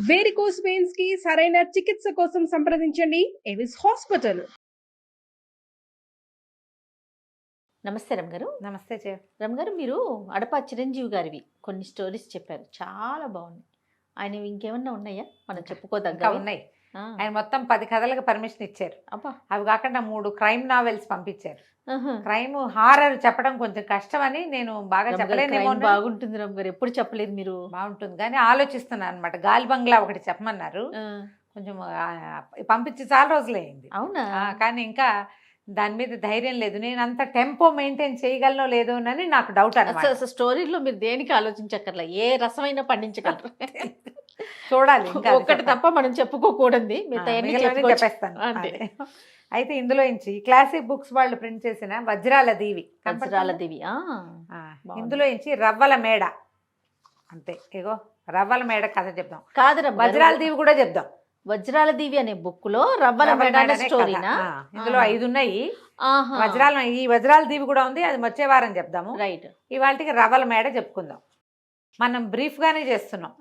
Varicose veins కి సరైన చికిత్స కోసం సంప్రదించండి ఎవిస్ హాస్పిటల్. నమస్తే రమగారు. నమస్తే రమగారు, మీరు అడప చిరంజీవి గారివి కొన్ని స్టోరీస్ చెప్పారు, చాలా బాగున్నాయి. ఆయన ఇంకేమన్నా ఉన్నాయా మనం చెప్పుకోదగ్గ? ఉన్నాయి. ఆయన మొత్తం 10 కథలకు పర్మిషన్ ఇచ్చారు. అబ్బా. అవి కాకుండా 3 క్రైమ్ నావెల్స్ పంపించారు. క్రైమ్ హారర్ చెప్పడం కొంచెం కష్టం అని నేను బాగా చెప్పలేనేమో. బాగుంటుంది రమగారు, ఎప్పుడు చెప్పలేదు మీరు. బాగుంటుంది కానీ ఆలోచిస్తున్నాను అనమాట. గాలి బంగ్లా ఒకటి చెప్పమన్నారు, కొంచెం పంపించి చాలా రోజులు అయింది. అవునా? కానీ ఇంకా దాని మీద ధైర్యం లేదు. నేను అంత టెంపో మెయింటైన్ చేయగలనో లేదో అని నాకు డౌట్ అన్నమాట. అసలు స్టోరీలో మీరు దేనికి ఆలోచించక్కర్లా, ఏ రసమైనా పండించగలరు. చూడాలి, ఒకటి తప్ప మనం చెప్పుకోకూడదు, చెప్పేస్తాను. అయితే ఇందులో నుంచి క్లాసిక్ బుక్స్ వాళ్ళు ప్రింట్ చేసిన వజ్రాల దీవి. ఇందులో నుంచి రవ్వల మేడ, అంతే. ఇగో రవ్వల మేడ కథ చెప్దాం. కాదు, వజ్రాల దీవి కూడా చెప్దాం. వజ్రాల దీవి అనే బుక్ లో రవ్వల మేడ స్టోరీనా? ఇందులో 5 ఉన్నాయి. ఈ వజ్రాల దీవి కూడా ఉంది, అది వచ్చే వారం చెప్దాము. రైట్. ఇవాళకి రవ్వల మేడ చెప్పుకుందాం. మనం బ్రీఫ్ గానే చేస్తున్నాం,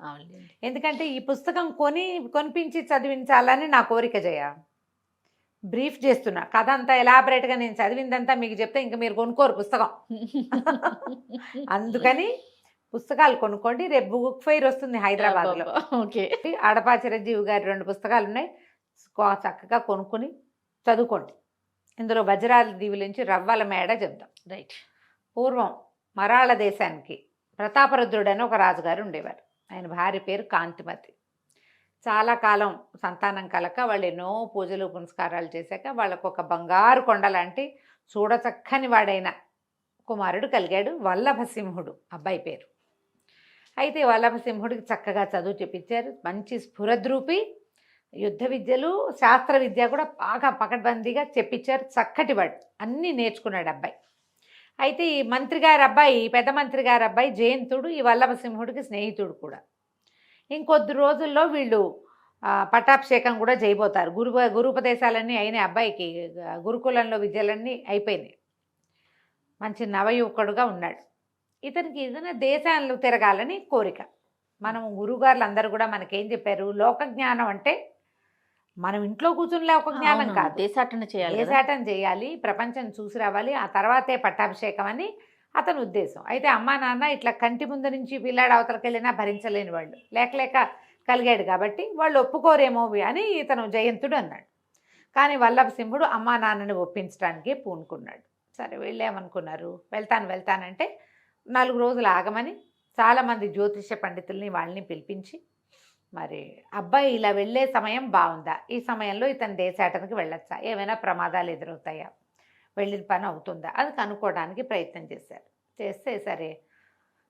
ఎందుకంటే ఈ పుస్తకం కొనిపించి చదివించాలని నా కోరిక. బ్రీఫ్ చేస్తున్నా, కథ అంతా ఎలాబరేట్ గా నేను చదివిందంతా మీకు చెప్తే ఇంకా మీరు కొనుక్కోరు పుస్తకం. అందుకని పుస్తకాలు కొనుక్కోండి. రేపు బుక్ ఫెయిర్ వస్తుంది హైదరాబాద్ లో. అడపా చిరంజీవి గారి 2 పుస్తకాలు ఉన్నాయి, చక్కగా కొనుక్కొని చదువుకోండి. ఇందులో వజ్రాల దీవుల నుంచి రవ్వల మేడ చెప్దాం. రైట్. పూర్వం మరాళ దేశానికి ప్రతాపరుద్రుడు అని ఒక రాజుగారు ఉండేవారు. ఆయన భార్య పేరు కాంతిమతి. చాలా కాలం సంతానం కలక వాళ్ళు ఎన్నో పూజలు పునస్కారాలు చేశాక వాళ్ళకు ఒక బంగారు కొండ లాంటి చూడచక్కని వాడైన కుమారుడు కలిగాడు, వల్లభసింహుడు అబ్బాయి పేరు. అయితే వల్లభసింహుడికి చక్కగా చదువు చెప్పించారు, మంచి స్ఫురద్రూపి, యుద్ధ విద్యలు శాస్త్ర విద్య కూడా బాగా పకడ్బందీగా చెప్పించారు. చక్కటి వాడు, అన్నీ నేర్చుకున్నాడు అబ్బాయి. అయితే ఈ మంత్రి గారి అబ్బాయి, పెద్ద మంత్రి గారి అబ్బాయి జయంతుడు ఈ వల్లభసింహుడికి స్నేహితుడు కూడా. ఇంకొద్ది రోజుల్లో వీళ్ళు పట్టాభిషేకం కూడా చేయబోతారు. గురుపదేశాలన్నీ అయినాయి అబ్బాయికి, గురుకులంలో విద్యలన్నీ అయిపోయినాయి. మంచి నవయువకుడుగా ఉన్నాడు. ఇతనికి ఏదైనా దేశాల్లో తిరగాలని కోరిక. మనం గురువుగారులు అందరూ కూడా మనకేం చెప్పారు, లోకజ్ఞానం అంటే మనం ఇంట్లో కూర్చుని ఒక జ్ఞానం కాదు, దేశాటన చేయాలి, ప్రపంచం చూసి రావాలి, ఆ తర్వాతే పట్టాభిషేకం అని అతని ఉద్దేశం. అయితే అమ్మా నాన్న ఇట్లా కంటి ముందు నుంచి పిల్లాడు అవతలకి వెళ్ళినా భరించలేని వాళ్ళు, లేక కలిగాడు కాబట్టి వాళ్ళు ఒప్పుకోరేమో అని ఇతను జయంతుడు అన్నాడు. కానీ వల్లభసింహుడు అమ్మా నాన్నని ఒప్పించడానికి పూనుకున్నాడు. సరే వెళ్ళామనుకున్నారు, వెళ్తానంటే 4 రోజులు ఆగమని చాలామంది జ్యోతిష పండితుల్ని వాళ్ళని పిలిపించి, మరి అబ్బాయి ఇలా వెళ్ళే సమయం బాగుందా, ఈ సమయంలో ఇతను దేశాటనకి వెళ్ళొచ్చా, ఏమైనా ప్రమాదాలు ఎదురవుతాయా, వెళ్ళిన పని అవుతుందా, అది కనుక్కోవడానికి ప్రయత్నం చేస్తే సరే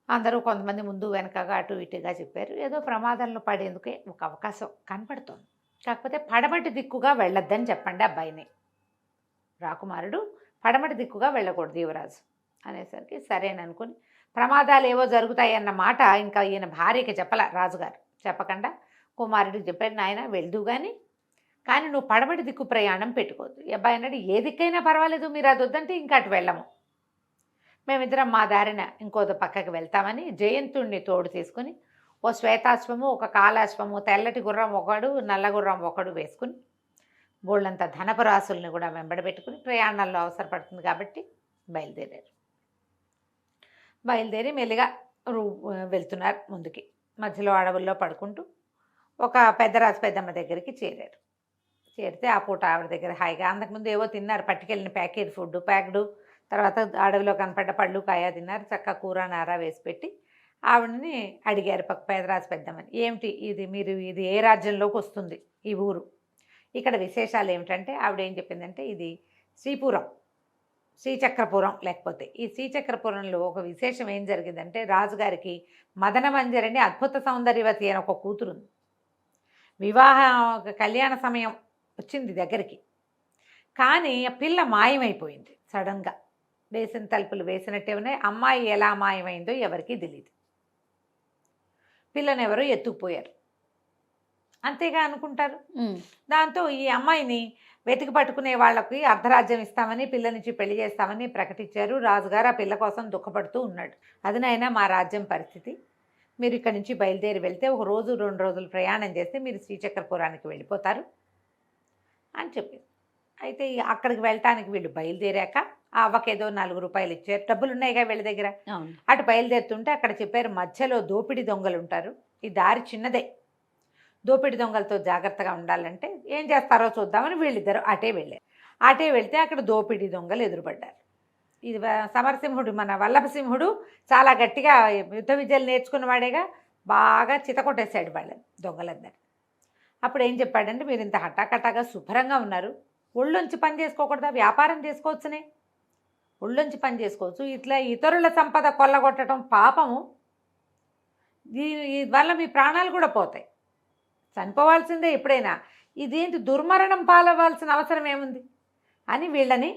అందరూ కొంతమంది ముందు వెనకగా అటు ఇటుగా చెప్పారు. ఏదో ప్రమాదంలో పడేందుకే ఒక అవకాశం కనపడుతోంది, కాకపోతే పడమటి దిక్కుగా వెళ్ళొద్దని చెప్పండి అబ్బాయిని. రాకుమారుడు పడమటి దిక్కుగా వెళ్ళకూడదు యువరాజు అనేసరికి సరేననుకుని, ప్రమాదాలు ఏవో జరుగుతాయన్న మాట ఇంకా ఈయన భార్యకి చెప్పాల రాజుగారు. చెప్పకుండా కుమారుడికి చెప్పాడు, నాయన వెళ్దు కానీ నువ్వు పడమటి దిక్కు ప్రయాణం పెట్టుకోవద్దు. అబ్బాయి అన్నాడు, ఏ దిక్కైనా పర్వాలేదు, మీరు అది వద్దంటే ఇంకా అటు వెళ్ళము, మేమిద్దరం మా దారిన ఇంకో పక్కకి వెళ్తామని జయంతుడిని తోడు తీసుకుని ఓ శ్వేతాశ్వము, ఒక కాలాశ్వము, తెల్లటి గుర్రం ఒకడు, నల్ల గుర్రం ఒకడు వేసుకుని బోళ్ళంత ధనపరాశుల్ని కూడా వెంబడబెట్టుకుని, ప్రయాణాల్లో అవసరపడుతుంది కాబట్టి బయలుదేరి మెల్లిగా వెళ్తున్నారు ముందుకి. మధ్యలో అడవుల్లో పడుకుంటూ ఒక పెద్దరాజు పెద్దమ్మ దగ్గరికి చేరితే ఆ పూట ఆవిడ దగ్గర హాయిగా అంతకుముందు ఏవో తిన్నారు, పట్టుకెళ్ళిన ప్యాకెట్ ఫుడ్ ప్యాక్డు, తర్వాత అడవిలో కనపడ్డ పళ్ళు కాయ తిన్నారు. చక్కగా కూర నార వేసి పెట్టి ఆవిడని అడిగారు పెద్దరాజు పెద్దమ్మని, ఏమిటి ఇది ఏ రాజ్యంలోకి వస్తుంది ఈ ఊరు, ఇక్కడ విశేషాలు ఏమిటంటే ఆవిడ ఏం చెప్పిందంటే, ఇది శ్రీచక్రపురం. లేకపోతే ఈ శ్రీచక్రపురంలో ఒక విశేషం ఏం జరిగిందంటే, రాజుగారికి మదన మంజరి అద్భుత సౌందర్యవతి అని ఒక కూతురుంది. వివాహ కళ్యాణ సమయం వచ్చింది దగ్గరికి, కానీ ఆ పిల్ల మాయమైపోయింది. సడన్గా వేసిన తలుపులు వేసినట్టే ఉన్నాయి. అమ్మాయి ఎలా మాయమైందో ఎవరికీ తెలియదు. పిల్లని ఎవరో ఎత్తుకుపోయారు, అంతేగా అనుకుంటారు. దాంతో ఈ అమ్మాయిని వెతికి పట్టుకునే వాళ్ళకి అర్ధరాజ్యం ఇస్తామని, పిల్ల నుంచి పెళ్లి చేస్తామని ప్రకటించారు. రాజుగారు ఆ పిల్ల కోసం దుఃఖపడుతూ ఉన్నాడు. అదినైనా మా రాజ్యం పరిస్థితి, మీరు ఇక్కడి నుంచి బయలుదేరి వెళ్తే ఒక రోజు 2 రోజులు ప్రయాణం చేస్తే మీరు శ్రీచక్రపురానికి వెళ్ళిపోతారు అని చెప్పింది. అయితే అక్కడికి వెళ్ళటానికి వీళ్ళు బయలుదేరాక ఆ అవ్వకేదో 4 రూపాయలు ఇచ్చారు, డబ్బులు ఉన్నాయిగా వీళ్ళ దగ్గర. అవును. అటు బయలుదేరుతుంటే అక్కడ చెప్పారు మధ్యలో దోపిడీ దొంగలు ఉంటారు, ఈ దారి చిన్నదే, దోపిడీ దొంగలతో జాగ్రత్తగా ఉండాలంటే ఏం చేస్తారో చూద్దామని వీళ్ళిద్దరు అటే వెళ్ళారు. అటే వెళ్తే అక్కడ దోపిడీ దొంగలు ఎదురుపడ్డారు. ఇది సమరసింహుడు, మన వల్లభసింహుడు చాలా గట్టిగా యుద్ధ విద్యలు నేర్చుకున్నవాడేగా, బాగా చితకొట్టేశాడు వాళ్ళని, దొంగలందరినీ. అప్పుడు ఏం చెప్పాడంటే, మీరు ఇంత హఠాకటాగా శుభ్రంగా ఉన్నారు, ఒళ్ళొంచి పని చేసుకోకూడదా, వ్యాపారం చేసుకోవచ్చునే, ఒళ్ళొంచి పని చేసుకోవచ్చు, ఇట్లా ఇతరుల సంపద కొల్లగొట్టడం పాపము, దీని వల్ల మీ ప్రాణాలు కూడా పోతాయి, చనిపోవాల్సిందే ఎప్పుడైనా, ఇదేంటి దుర్మరణం పాలవ్వాల్సిన అవసరం ఏముంది అని వీళ్ళని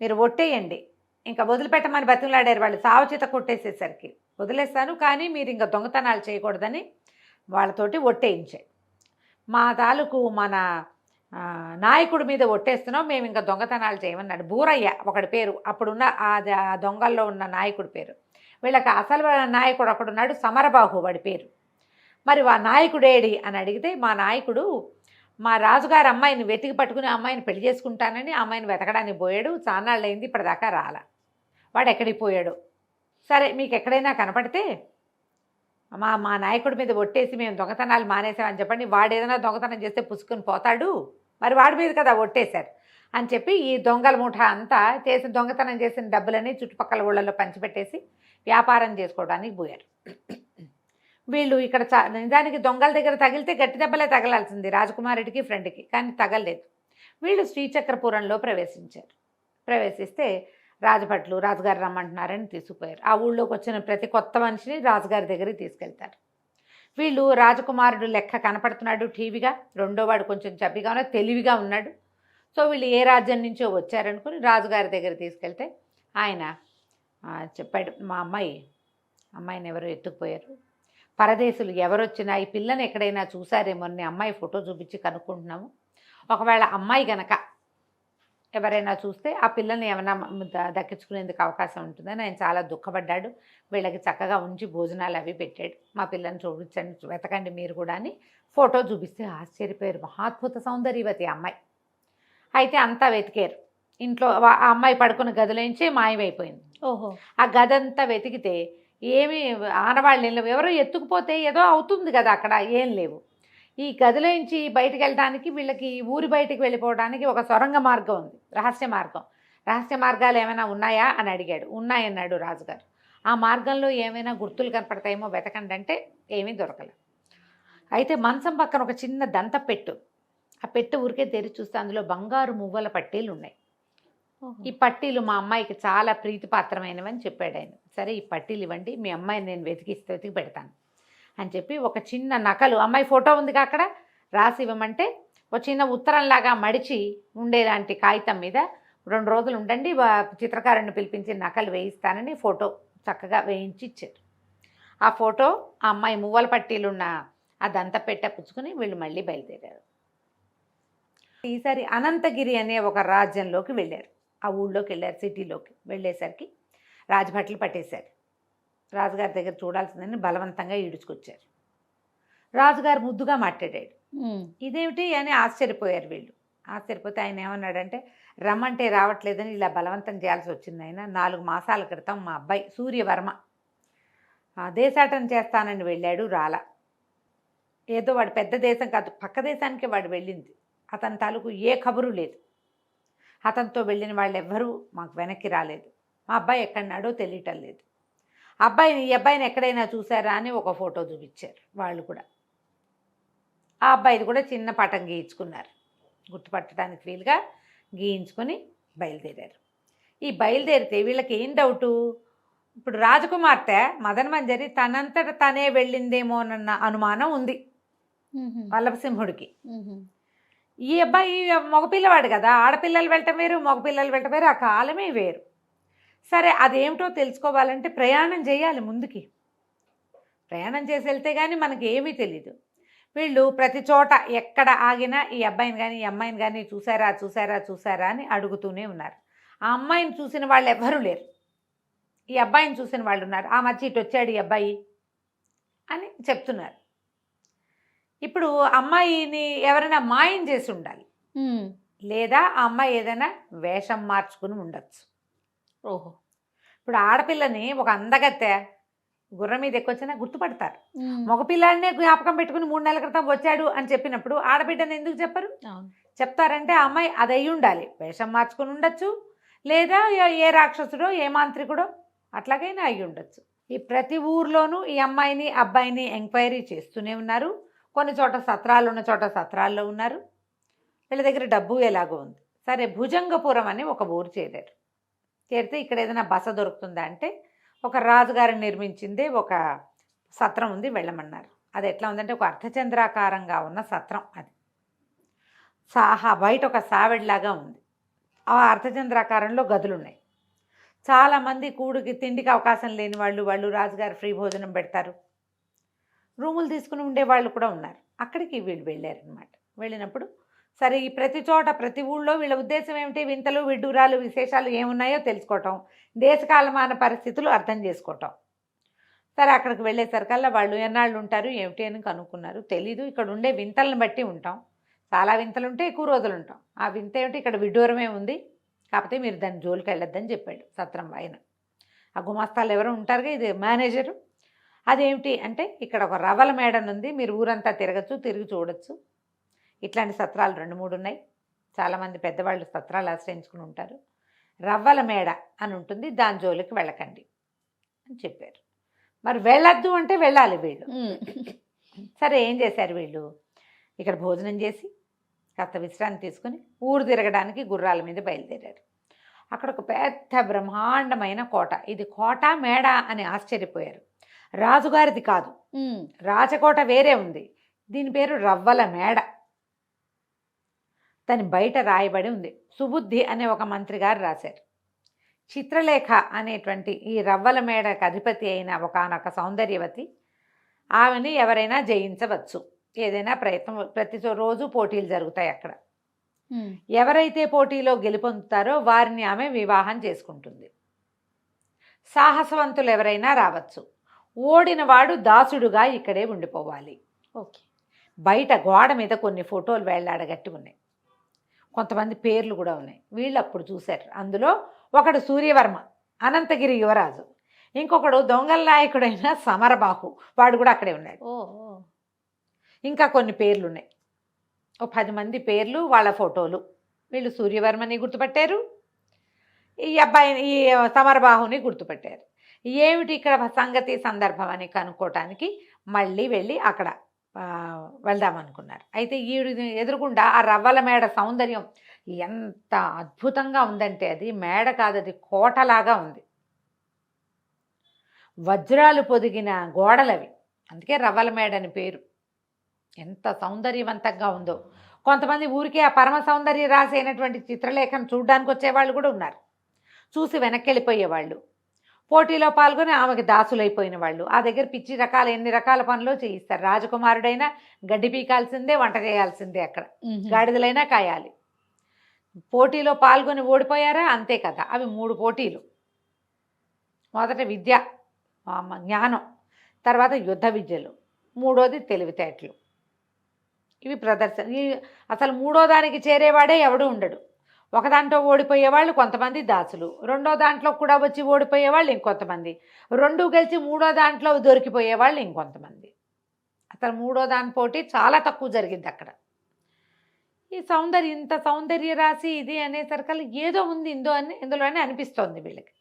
మీరు ఒట్టేయండి, ఇంకా వదిలిపెట్టమని బతిమలాడారు వాళ్ళు. సావచిత కొట్టేసేసరికి వదిలేస్తాను కానీ మీరు ఇంకా దొంగతనాలు చేయకూడదని వాళ్ళతోటి ఒట్టేయించాడు. మా తాలూకు మన నాయకుడి మీద ఒట్టేస్తున్నాం, మేము ఇంకా దొంగతనాలు చేయమన్నాడు. బూరయ్య ఒకడి పేరు, అప్పుడున్న ఆ దొంగల్లో ఉన్న నాయకుడి పేరు. వీళ్ళకి అసలు నాయకుడు ఒకడున్నాడు, సమరబాహు వాడి పేరు. మరి ఆ నాయకుడేడి అని అడిగితే, మా నాయకుడు మా రాజుగారి అమ్మాయిని వెతికి పట్టుకుని అమ్మాయిని పెళ్లి చేసుకుంటానని అమ్మాయిని వెతకడానికి పోయాడు, చాన్నాళ్ళు అయింది ఇప్పటిదాకా రాలా, వాడు ఎక్కడికి పోయాడు, సరే మీకు ఎక్కడైనా కనపడితే మా నాయకుడి మీద ఒట్టేసి మేము దొంగతనాలు మానేసామని చెప్పండి, వాడు ఏదైనా దొంగతనం చేస్తే పుసుకుని పోతాడు, మరి వాడి మీద కదా ఒట్టేశారు అని చెప్పి ఈ దొంగల ముఠా అంతా చేసి దొంగతనం చేసిన డబ్బులని చుట్టుపక్కల ఊళ్ళల్లో పంచిపెట్టేసి వ్యాపారం చేసుకోవడానికి పోయారు. వీళ్ళు ఇక్కడ నిజానికి దొంగల దగ్గర తగిలితే గట్టి దెబ్బలే తగలాల్సింది రాజకుమారుడికి ఫ్రెండ్కి, కానీ తగలలేదు. వీళ్ళు శ్రీచక్రపురంలో ప్రవేశిస్తే రాజభట్లు రాజుగారు రమ్మంటున్నారని తీసుకుపోయారు. ఆ ఊళ్ళోకి వచ్చిన ప్రతి కొత్త మనిషిని రాజుగారి దగ్గరికి తీసుకెళ్తారు. వీళ్ళు రాజకుమారుడు లెక్క కనపడుతున్నాడు టీవీగా, రెండో వాడు కొంచెం చబ్బిగా ఉన్నాడు, తెలివిగా ఉన్నాడు. సో వీళ్ళు ఏ రాజ్యం నుంచో వచ్చారనుకుని రాజుగారి దగ్గర తీసుకెళ్తే ఆయన చెప్పాడు, మా అమ్మాయిని ఎవరో ఎత్తుకుపోయారు, పరదేశులు ఎవరొచ్చినా ఈ పిల్లని ఎక్కడైనా చూసారేమో అని అమ్మాయి ఫోటో చూపించి కనుక్కుంటున్నాము, ఒకవేళ అమ్మాయి గనక ఎవరైనా చూస్తే ఆ పిల్లల్ని ఏమైనా దక్కించుకునేందుకు అవకాశం ఉంటుందని ఆయన చాలా దుఃఖపడ్డాడు. వీళ్ళకి చక్కగా ఉంచి భోజనాలు అవి పెట్టాడు. మా పిల్లని చూపించండి, వెతకండి మీరు కూడా అని ఫోటో చూపిస్తే ఆశ్చర్యపోయారు. మహాద్భుత సౌందర్యవతి అమ్మాయి. అయితే అంతా వెతికారు, ఇంట్లో ఆ అమ్మాయి పడుకున్న గదిలోంచి మాయమైపోయింది. ఓహో. ఆ గదంతా వెతికితే ఏమీ ఆనవాళ్ళు లేవు, ఎవరో ఎత్తుకుపోతే ఏదో అవుతుంది కదా, అక్కడ ఏం లేవు. ఈ గదిలోంచి బయటకు వెళ్ళడానికి వీళ్ళకి ఊరి బయటికి వెళ్ళిపోవడానికి ఒక సొరంగ మార్గం ఉంది, రహస్య మార్గాలు ఏమైనా ఉన్నాయా అని అడిగాడు. ఉన్నాయన్నాడు రాజుగారు. ఆ మార్గంలో ఏమైనా గుర్తులు కనపడతాయేమో వెతకండి అంటే ఏమీ దొరకలేదు. అయితే మంచం పక్కన ఒక చిన్న దంత పెట్టు, ఆ పెట్టు ఊరికే తెరిచి చూస్తే అందులో బంగారు మువ్వల పట్టీలు ఉన్నాయి. ఈ పట్టీలు మా అమ్మాయికి చాలా ప్రీతిపాత్రమైనవని చెప్పాడు ఆయన. సరే ఈ పట్టీలు ఇవ్వండి, మీ అమ్మాయిని నేను వెతికి పెడతాను అని చెప్పి ఒక చిన్న నకలు, అమ్మాయి ఫోటో ఉందిగా అక్కడ, రాసి ఇవ్వమంటే ఒక చిన్న ఉత్తరంలాగా మడిచి ఉండేలాంటి కాగితం మీద 2 రోజులు ఉండండి, చిత్రకారుని పిలిపించి నకలు వేయిస్తానని ఫోటో చక్కగా వేయించి ఇచ్చారు. ఆ ఫోటో ఆ అమ్మాయి మువ్వల పట్టీలున్న ఆ దంత పెట్ట పుచ్చుకొని వీళ్ళు మళ్ళీ బయలుదేరారు. ఈసారి అనంతగిరి అనే ఒక రాజ్యంలోకి వెళ్ళారు. ఆ ఊళ్ళోకి వెళ్ళారు, సిటీలోకి వెళ్ళేసరికి రాజభట్లు పట్టేశారు. రాజుగారి దగ్గర చూడాల్సిందని బలవంతంగా ఈడ్చుకొచ్చారు. రాజుగారు ముద్దుగా మాట్లాడాడు. ఇదేమిటి అని ఆశ్చర్యపోయారు వీళ్ళు. ఆశ్చర్యపోతే ఆయన ఏమన్నాడంటే, రమ్మంటే రావట్లేదని ఇలా బలవంతం చేయాల్సి వచ్చింది. ఆయన 4 మాసాల క్రితం మా అబ్బాయి సూర్యవర్మ దేశాటన చేస్తానని వెళ్ళాడు, రాలా. ఏదో వాడు పెద్ద దేశం కాదు, పక్క దేశానికి వాడు వెళ్ళింది. అతని తాలూకు ఏ కబురు లేదు. అతనితో వెళ్ళిన వాళ్ళు ఎవ్వరూ మాకు వెనక్కి రాలేదు. మా అబ్బాయి ఎక్కడున్నాడో తెలియటం లేదు. ఈ అబ్బాయిని ఎక్కడైనా చూసారా అని ఒక ఫోటో చూపించారు వాళ్ళు కూడా. ఆ అబ్బాయిది కూడా చిన్న పటం గీయించుకున్నారు, గుర్తుపట్టడానికి వీలుగా గీయించుకొని బయలుదేరారు. ఈ బయలుదేరితే వీళ్ళకి ఏం డౌటు, ఇప్పుడు రాజకుమార్తె మదనమంజరి తనంతట తనే వెళ్ళిందేమోనన్న అనుమానం ఉంది వల్లభసింహుడికి. ఈ అబ్బాయి మగపిల్లవాడు కదా, ఆడపిల్లలు వెళ్ళటం వేరు, మగపిల్లలు వెళ్ళటం వేరు, ఆ కాలమే వేరు. సరే అదేమిటో తెలుసుకోవాలంటే ప్రయాణం చేయాలి, ముందుకి ప్రయాణం చేసి వెళ్తే కానీ మనకి ఏమీ తెలీదు. వీళ్ళు ప్రతి చోట ఎక్కడ ఆగినా ఈ అబ్బాయిని కానీ ఈ అమ్మాయిని కానీ చూసారా అని అడుగుతూనే ఉన్నారు. ఆ అమ్మాయిని చూసిన వాళ్ళు ఎవ్వరూ లేరు, ఈ అబ్బాయిని చూసిన వాళ్ళు ఉన్నారు. ఆ మధ్య ఇటు వచ్చాడు ఈ అబ్బాయి, అని చెప్తున్నారు. ఇప్పుడు అమ్మాయిని ఎవరైనా మాయం చేసి ఉండాలి, లేదా ఆ అమ్మాయి ఏదైనా వేషం మార్చుకుని ఉండొచ్చు. ఓహో. ఇప్పుడు ఆడపిల్లని ఒక అందగత్తె గుర్రం మీద ఎక్కొచ్చినా గుర్తుపడతారు. మగపిల్లాడినే జ్ఞాపకం పెట్టుకుని 3 నెలల క్రితం వచ్చాడు అని చెప్పినప్పుడు ఆడబిడ్డని ఎందుకు చెప్పరు? అవును. చెప్తారంటే ఆ అమ్మాయి అది అయి ఉండాలి, వేషం మార్చుకుని ఉండొచ్చు, లేదా ఏ రాక్షసుడో ఏ మాంత్రికుడో అట్లాగైనా అయి ఉండొచ్చు. ఈ ప్రతి ఊర్లోనూ ఈ అమ్మాయిని అబ్బాయిని ఎంక్వైరీ చేస్తూనే ఉన్నారు. కొన్ని చోట సత్రాలు ఉన్న చోట సత్రాల్లో ఉన్నారు. వీళ్ళ దగ్గర డబ్బు ఎలాగో ఉంది. సరే, భుజంగపురం అని ఒక ఊరు చేరారు. చేరితే ఇక్కడ ఏదైనా బస దొరుకుతుందా అంటే ఒక రాజుగారిని నిర్మించింది ఒక సత్రం ఉంది, వెళ్ళమన్నారు. అది ఎట్లా ఉందంటే ఒక అర్ధచంద్రాకారంగా ఉన్న సత్రం. అది బయట ఒక సావెడ్లాగా ఉంది. ఆ అర్ధచంద్రాకారంలో గదులు ఉన్నాయి. చాలామంది తిండికి అవకాశం లేని వాళ్ళు రాజుగారు ఫ్రీ భోజనం పెడతారు. రూములు తీసుకుని ఉండే వాళ్ళు కూడా ఉన్నారు. అక్కడికి వీళ్ళు వెళ్ళారనమాట. వెళ్ళినప్పుడు సరే, ఈ ప్రతి చోట ప్రతి ఊళ్ళో వీళ్ళ ఉద్దేశం ఏమిటి? వింతలు విడ్డూరాలు విశేషాలు ఏమున్నాయో తెలుసుకోవటం, దేశకాలమాన పరిస్థితులు అర్థం చేసుకోవటం. సరే, అక్కడికి వెళ్ళేసరికల్లా వాళ్ళు ఎన్నాళ్ళు ఉంటారు ఏమిటి అని కనుక్కున్నారు. తెలీదు, ఇక్కడ ఉండే వింతలను బట్టి ఉంటాం. చాలా వింతలు ఉంటే ఎక్కువ రోజులు ఉంటాం. ఆ వింత ఏమిటి? ఇక్కడ విడ్డూరమే ఉంది, కాకపోతే మీరు దాని జోలికి వెళ్ళొద్దని చెప్పాడు సత్రం ఆయన. ఆ గుమాస్తాలు ఎవరో ఉంటారుగా, ఇది మేనేజరు. అదేమిటి అంటే ఇక్కడ ఒక రవ్వల మేడనుంది, మీరు ఊరంతా తిరిగి చూడొచ్చు. ఇట్లాంటి సత్రాలు 2-3 ఉన్నాయి. చాలామంది పెద్దవాళ్ళు సత్రాలు ఆశ్రయించుకుని ఉంటారు. రవ్వల మేడ అని ఉంటుంది, దాని జోలికి వెళ్ళకండి అని చెప్పారు. మరి వెళ్ళొద్దు అంటే వెళ్ళాలి వీళ్ళు. సరే, ఏం చేశారు వీళ్ళు? ఇక్కడ భోజనం చేసి కాస్త విశ్రాంతి తీసుకుని ఊరు తిరగడానికి గుర్రాల మీద బయలుదేరారు. అక్కడ ఒక పెద్ద బ్రహ్మాండమైన కోట. ఇది కోట మేడ అని ఆశ్చర్యపోయారు. రాజుగారిది కాదు, రాచకోట వేరే ఉంది. దీని పేరు రవ్వల మేడ. దాని బయట రాయబడి ఉంది. సుబుద్ధి అనే ఒక మంత్రి గారు రాశారు. చిత్రలేఖ అనేటువంటి ఈ రవ్వల మేడకు అధిపతి అయిన ఒకానొక సౌందర్యవతి, ఆమెని ఎవరైనా జయించవచ్చు. ఏదైనా ప్రయత్నం, ప్రతి రోజు పోటీలు జరుగుతాయి అక్కడ. ఎవరైతే పోటీలో గెలుపొందుతారో వారిని ఆమె వివాహం చేసుకుంటుంది. సాహసవంతులు ఎవరైనా రావచ్చు. ఓడిన వాడు దాసుడుగా ఇక్కడే ఉండిపోవాలి. ఓకే. బయట గోడ మీద కొన్ని ఫోటోలు వేళ్లాడగట్టి ఉన్నాయి. కొంతమంది పేర్లు కూడా ఉన్నాయి. వీళ్ళు అప్పుడు చూశారు. అందులో ఒకడు సూర్యవర్మ, అనంతగిరి యువరాజు. ఇంకొకడు దొంగల నాయకుడైన సమరబాహు, వాడు కూడా అక్కడే ఉన్నాడు. ఇంకా కొన్ని పేర్లు ఉన్నాయి, ఓ 10 మంది పేర్లు, వాళ్ళ ఫోటోలు. వీళ్ళు సూర్యవర్మని గుర్తుపట్టారు, ఈ అబ్బాయిని, ఈ సమరబాహుని గుర్తుపట్టారు. ఏమిటి ఇక్కడ సంగతి సందర్భం అని కనుక్కోవటానికి మళ్ళీ వెళ్ళి అక్కడ వెళ్దామనుకున్నారు. అయితే ఈవిడ ఎదురుగుండా ఆ రవ్వల మేడ సౌందర్యం ఎంత అద్భుతంగా ఉందంటే, అది మేడ కాదు, అది కోటలాగా ఉంది. వజ్రాలు పొదిగిన గోడలవి, అందుకే రవ్వల మేడ అని పేరు. ఎంత సౌందర్యవంతంగా ఉందో. కొంతమంది ఊరికే ఆ పరమ సౌందర్య రాసి అయినటువంటి చిత్రలేఖను చూడడానికి వచ్చేవాళ్ళు కూడా ఉన్నారు. చూసి వెనక్కి వెళ్ళిపోయేవాళ్ళు, పోటీలో పాల్గొని ఆమెకి దాసులైపోయిన వాళ్ళు. ఆ దగ్గర పిచ్చి రకాల ఎన్ని రకాల పనులు చేయిస్తారు. రాజకుమారుడైనా గడ్డి పీకాల్సిందే, వంట చేయాల్సిందే, అక్కడ గాడిదలైనా కాయాలి. పోటీలో పాల్గొని ఓడిపోయారా, అంతే కదా. అవి 3 పోటీలు. మొదట విద్య, జ్ఞానం, తర్వాత యుద్ధ విద్యలు, మూడోది తెలివితేటలు. ఇవి ప్రదర్శన. అసలు మూడో దానికి చేరేవాడే ఎవడు ఉండడు. ఒక దాంట్లో ఓడిపోయేవాళ్ళు కొంతమంది దాసులు, రెండో దాంట్లో కూడా వచ్చి ఓడిపోయేవాళ్ళు ఇంకొంతమంది, 2 గెలిచి మూడో దాంట్లో దొరికిపోయేవాళ్ళు ఇంకొంతమంది. అసలు మూడో దాని పోటీ చాలా తక్కువ జరిగింది అక్కడ. ఈ ఇంత సౌందర్య రాసి ఇది అనేసరికల్లా ఏదో ఉంది ఇందులోనే అనిపిస్తోంది వీళ్ళకి.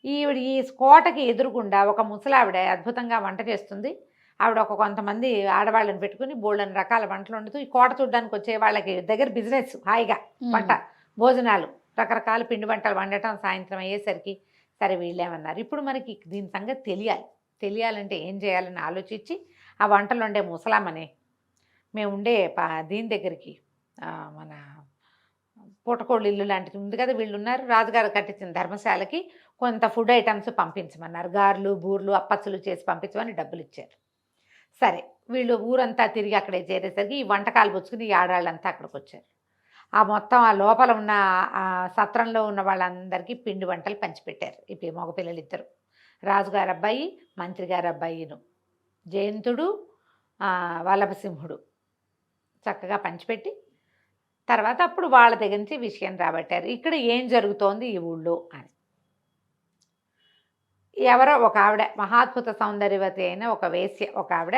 ఈ కోటకి ఎదురుగుండా ఒక ముసలావిడ అద్భుతంగా వంట చేస్తుంది. ఆవిడ కొంతమంది ఆడవాళ్ళని పెట్టుకుని బోళ్ళని రకాల వంటలు వండుతూ ఈ కోట చూడడానికి వచ్చే వాళ్ళకి దగ్గర బిజినెస్, హాయిగా వంట భోజనాలు, రకరకాల పిండి వంటలు వండటం. సాయంత్రం అయ్యేసరికి సరే వీళ్ళేమన్నారు, ఇప్పుడు మనకి దీని సంగతి తెలియాలంటే ఏం చేయాలని ఆలోచించి ఆ వంటలు వండే ముసలామని మేము ఉండే దీని దగ్గరికి, మన పూటకోళ్ళు ఇల్లు లాంటిది ఉంది కదా, వీళ్ళు ఉన్నారు, రాజుగారు కట్టించిన ధర్మశాలకి కొంత ఫుడ్ ఐటమ్స్ పంపించమన్నారు. గారెలు, బూర్లు, అప్పచ్చులు చేసి పంపించమని డబ్బులు ఇచ్చారు. సరే, వీళ్ళు ఊరంతా తిరిగి అక్కడే చేరేసరికి ఈ వంటకాలు పుచ్చుకుని ఈ ఆడవాళ్ళంతా అక్కడికి వచ్చారు. ఆ మొత్తం ఆ లోపల ఉన్న ఆ సత్రంలో ఉన్న వాళ్ళందరికీ పిండి వంటలు పంచిపెట్టారు. ఇప్పుడు మగపిల్లలు 2, రాజుగారు అబ్బాయి, మంత్రి గారు అబ్బాయిను. జయంతుడు వల్లభసింహుడు చక్కగా పంచిపెట్టి తర్వాత అప్పుడు వాళ్ళ దగ్గర నుంచి విషయం రాబట్టారు ఇక్కడ ఏం జరుగుతోంది ఈ ఊళ్ళో అని. ఎవరో ఒక ఆవిడ మహాద్భుత సౌందర్యవతి అయిన ఒక వేశ్య ఒక ఆవిడ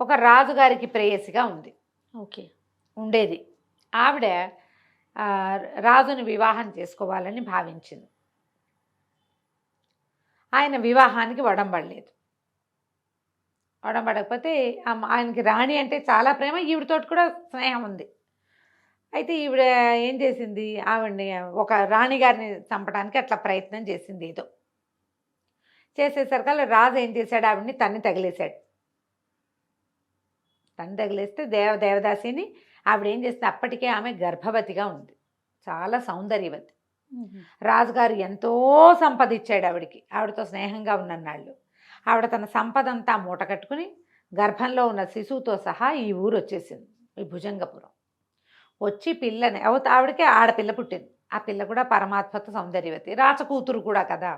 ఒక రాజుగారికి ప్రేయసిగా ఉంది ఓకే. ఉండేది. ఆవిడ రాజుని వివాహం చేసుకోవాలని భావించింది. ఆయన వివాహానికి వడంబడలేదు. వడంబడకపోతే ఆయనకి రాణి అంటే చాలా ప్రేమ, ఈవిడతోటి కూడా స్నేహం ఉంది. అయితే ఈవిడ ఏం చేసింది, ఆవిడని ఒక రాణిగారిని చంపడానికి అట్లా ప్రయత్నం చేసింది. ఏదో చేసేసరికల్లా రాజు ఏం చేశాడు, ఆవిడని తన్ని తగిలేశాడు. తను తగిలేస్తే దేవదాసిని ఆవిడ ఏం చేస్తే అప్పటికే ఆమె గర్భవతిగా ఉంది, చాలా సౌందర్యవతి. రాజుగారు ఎంతో సంపద ఇచ్చాడు ఆవిడకి, ఆవిడతో స్నేహంగా ఉన్నన్నాళ్ళు. ఆవిడ తన సంపద అంతా మూట కట్టుకుని గర్భంలో ఉన్న శిశువుతో సహా ఈ ఊరు వచ్చేసింది, ఈ భుజంగపురం. వచ్చి పిల్లని ఆవిడకే ఆడపిల్ల పుట్టింది. ఆ పిల్ల కూడా పరమాత్మత సౌందర్యవతి, రాచకూతురు కూడా కదా.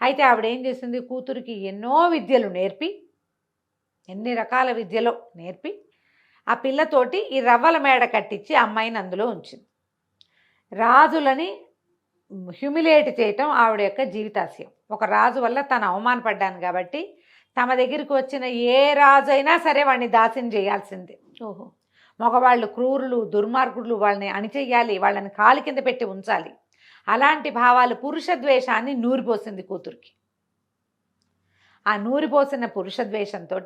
అయితే ఆవిడ ఏం చేసింది, కూతురికి ఎన్నో విద్యలు నేర్పి, ఎన్ని రకాల విద్యలో నేర్పి ఆ పిల్లతోటి ఈ రవ్వల మేడ కట్టించి అమ్మాయిని అందులో ఉంచింది. రాజులని హ్యూమిలేట్ చేయటం ఆవిడ యొక్క జీవితాశయం. ఒక రాజు వల్ల తను అవమానపడ్డాను కాబట్టి తమ దగ్గరికి వచ్చిన ఏ రాజు అయినా సరే వాడిని దాస్యం చేయాల్సిందే. ఓహో. మగవాళ్ళు క్రూరులు దుర్మార్గులు, వాళ్ళని అణిచెయ్యాలి, వాళ్ళని కాలు కింద పెట్టి ఉంచాలి. అలాంటి భావాలు పురుషద్వేషాన్ని నూరిపోసింది కూతురికి. ఆ నూరిపోసిన పురుషద్వేషంతో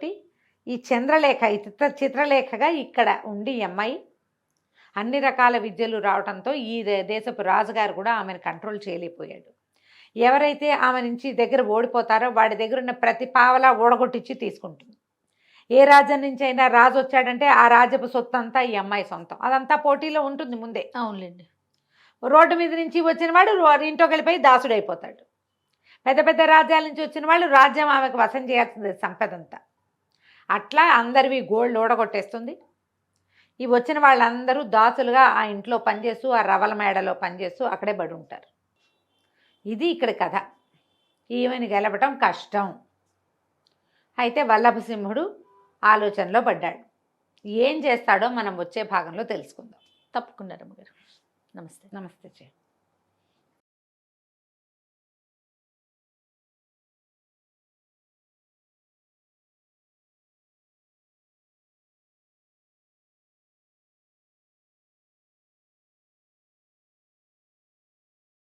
ఈ చంద్రలేఖ ఈ చిత్రలేఖగా ఇక్కడ ఉండి ఈ అమ్మాయి అన్ని రకాల విద్యలు రావడంతో ఈ దేశపు రాజుగారు కూడా ఆమెను కంట్రోల్ చేయలేకపోయాడు. ఎవరైతే ఆమె నుంచి దగ్గర ఓడిపోతారో వాడి దగ్గర ఉన్న ప్రతి పావలా ఓడగొట్టించి తీసుకుంటుంది. ఏ రాజ్యం నుంచి అయినా రాజు వచ్చాడంటే ఆ రాజ్యపు సొత్తు అంతా ఈ అమ్మాయి సొంతం. అదంతా పోటీలో ఉంటుంది ముందే. అవునులేండి. రోడ్డు మీద నుంచి వచ్చిన వాడు ఇంట్లోకి వెళ్ళిపోయి దాసుడైపోతాడు. పెద్ద పెద్ద రాజ్యాల నుంచి వచ్చిన వాళ్ళు రాజ్యం ఆమెకు వశం చేయాల్సింది సంపదంతా. అట్లా అందరివి గోల్డ్ ఓడగొట్టేస్తుంది. ఈ వచ్చిన వాళ్ళందరూ దాసులుగా ఆ ఇంట్లో పనిచేస్తూ ఆ రవల మేడలో పనిచేస్తూ అక్కడే పడి ఉంటారు. ఇది ఇక్కడ కథ. ఈమెను గెలవటం కష్టం. అయితే వల్లభసింహుడు ఆలోచనలో పడ్డాడు. ఏం చేస్తాడో మనం వచ్చే భాగంలో తెలుసుకుందాం. తప్పకుండా రమ్మగారు. నమస్తే. నమస్తే.